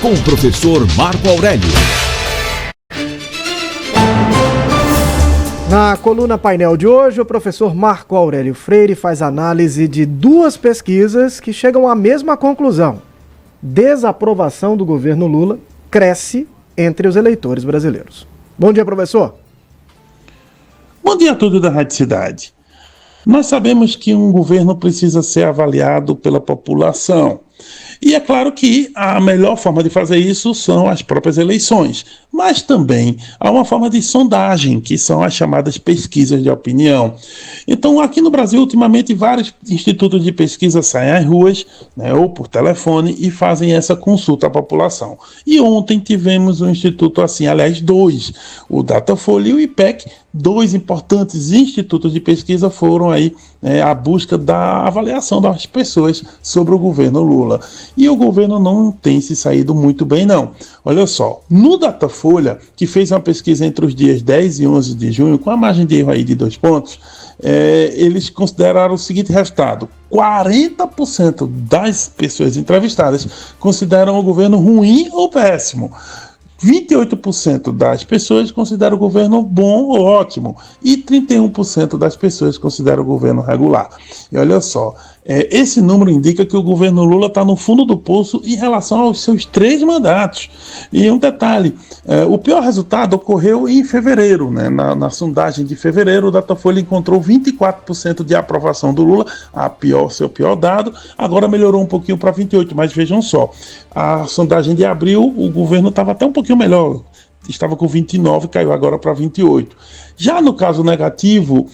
com o professor Marco Aurélio. Na coluna painel de hoje, o professor Marco Aurélio Freire faz análise de duas pesquisas que chegam à mesma conclusão. Desaprovação do governo Lula cresce entre os eleitores brasileiros. Bom dia, professor. Bom dia a todos da Rádio Cidade. Nós sabemos que um governo precisa ser avaliado pela população. E é claro que a melhor forma de fazer isso são as próprias eleições, mas também há uma forma de sondagem, que são as chamadas pesquisas de opinião. Então, aqui no Brasil, ultimamente, vários institutos de pesquisa saem às ruas, ou por telefone, e fazem essa consulta à população. E ontem tivemos um instituto assim, aliás, dois, o Datafolha e o IPEC, dois importantes institutos de pesquisa foram aí à busca da avaliação das pessoas sobre o governo Lula. E o governo não tem se saído muito bem, não. Olha só, no Datafolha, que fez uma pesquisa entre os dias 10 e 11 de junho, com a margem de erro aí de 2 pontos, eles consideraram o seguinte resultado: 40% das pessoas entrevistadas consideram o governo ruim ou péssimo. 28% das pessoas consideram o governo bom ou ótimo e 31% das pessoas consideram o governo regular. E olha só, esse número indica que o governo Lula está no fundo do poço em relação aos seus 3 mandatos. E um detalhe, o pior resultado ocorreu em fevereiro, na sondagem de fevereiro, o Datafolha encontrou 24% de aprovação do Lula, seu pior dado, agora melhorou um pouquinho para 28%, mas vejam só, a sondagem de abril, o governo estava até um pouquinho melhor, estava com 29%, caiu agora para 28%. Já no caso negativo,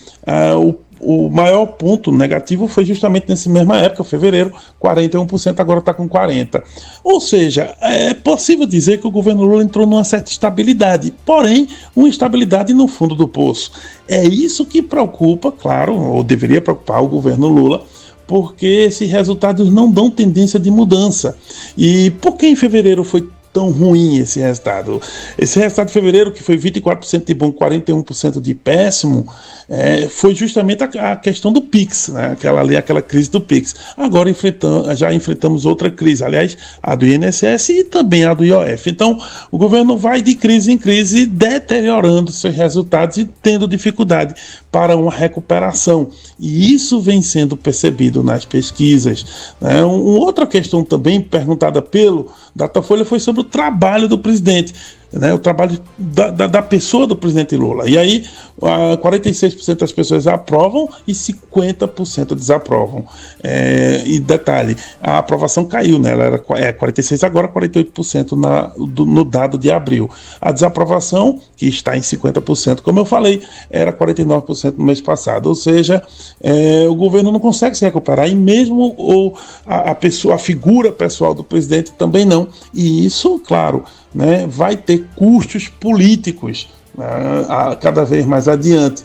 o maior ponto negativo foi justamente nessa mesma época, fevereiro, 41%, agora está com 40%. Ou seja, é possível dizer que o governo Lula entrou numa certa estabilidade, porém, uma estabilidade no fundo do poço. É isso que preocupa, claro, ou deveria preocupar o governo Lula, porque esses resultados não dão tendência de mudança. E por que em fevereiro foi tão ruim esse resultado? Esse resultado de fevereiro, que foi 24% de bom, 41% de péssimo, foi justamente a questão do PIX, aquela crise do PIX. Agora já enfrentamos outra crise, aliás, a do INSS e também a do IOF. Então, o governo vai de crise em crise, deteriorando seus resultados e tendo dificuldade para uma recuperação. E isso vem sendo percebido nas pesquisas. Uma outra questão também perguntada pelo Datafolha foi sobre o trabalho do presidente, o trabalho da pessoa do presidente Lula. E aí, 46% das pessoas aprovam e 50% desaprovam. E detalhe, a aprovação caiu, ela era 46%, agora 48% no dado de abril. A desaprovação, que está em 50%, como eu falei, era 49% no mês passado. Ou seja, o governo não consegue se recuperar, e mesmo a figura pessoal do presidente também não. E isso, claro, vai ter custos políticos cada vez mais adiante.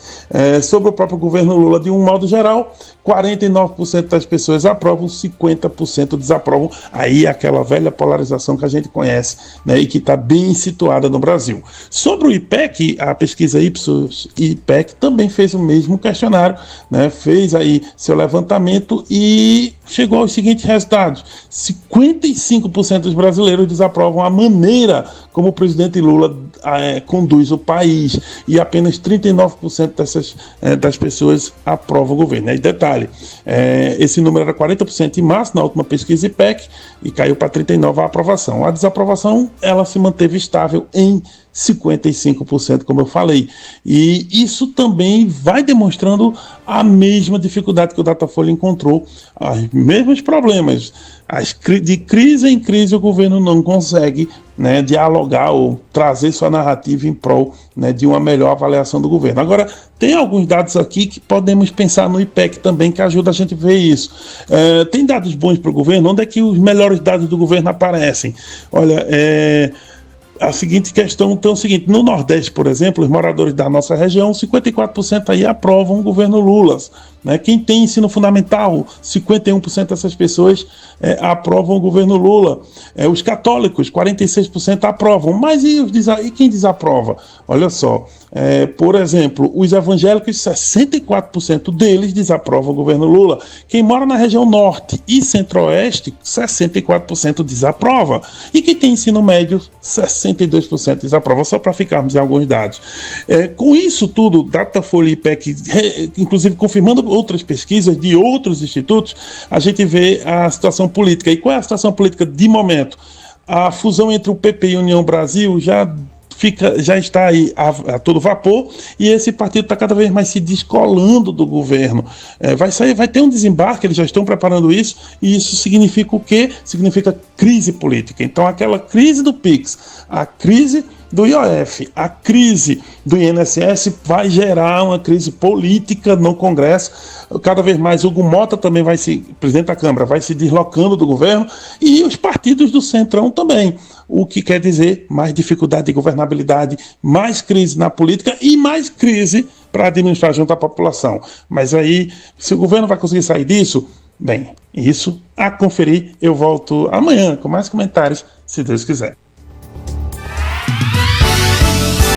Sobre o próprio governo Lula, de um modo geral, 49% das pessoas aprovam, 50% desaprovam. Aí aquela velha polarização que a gente conhece, e que está bem situada no Brasil. Sobre o IPEC, a pesquisa Ipsos IPEC também fez o mesmo questionário, fez aí seu levantamento e chegou aos seguintes resultados: 55% dos brasileiros desaprovam a maneira como o presidente Lula conduz o país, e apenas 39% das pessoas aprovam o governo. E detalhe, esse número era 40% em março, na última pesquisa IPEC, e caiu para 39% a aprovação. A desaprovação, ela se manteve estável em 55%, como eu falei. E isso também vai demonstrando a mesma dificuldade que o Datafolha encontrou, os mesmos problemas. De crise em crise, o governo não consegue dialogar ou trazer sua narrativa em prol de uma melhor avaliação do governo. Agora, tem alguns dados aqui que podemos pensar no IPEC também, que ajuda a gente a ver isso. Tem dados bons para o governo? Onde é que os melhores dados do governo aparecem? Olha, a seguinte questão, então, é o seguinte: no Nordeste, por exemplo, os moradores da nossa região, 54% aí aprovam o governo Lula, né? Quem tem ensino fundamental, 51% dessas pessoas aprovam o governo Lula. Os católicos, 46% aprovam. Mas e quem desaprova? Olha só, por exemplo, os evangélicos, 64% deles desaprovam o governo Lula. Quem mora na região norte e centro-oeste, 64% desaprova. E quem tem ensino médio, 62% desaprova. Só para ficarmos em alguns dados. Com isso tudo, Datafolha e IPEC, inclusive confirmando outras pesquisas de outros institutos, a gente vê a situação política. E qual é a situação política de momento? A fusão entre o PP e a União Brasil já está aí a todo vapor, e esse partido está cada vez mais se descolando do governo. Vai ter um desembarque, eles já estão preparando isso, e isso significa o quê? Significa crise política. Então, aquela crise do PIX, a crise do IOF, a crise do INSS vai gerar uma crise política no Congresso. Cada vez mais Hugo Mota também presidente da Câmara, vai se deslocando do governo, e os partidos do Centrão também. O que quer dizer mais dificuldade de governabilidade, mais crise na política e mais crise para administrar junto à população. Mas aí, se o governo vai conseguir sair disso, bem, isso a conferir. Eu volto amanhã com mais comentários, se Deus quiser.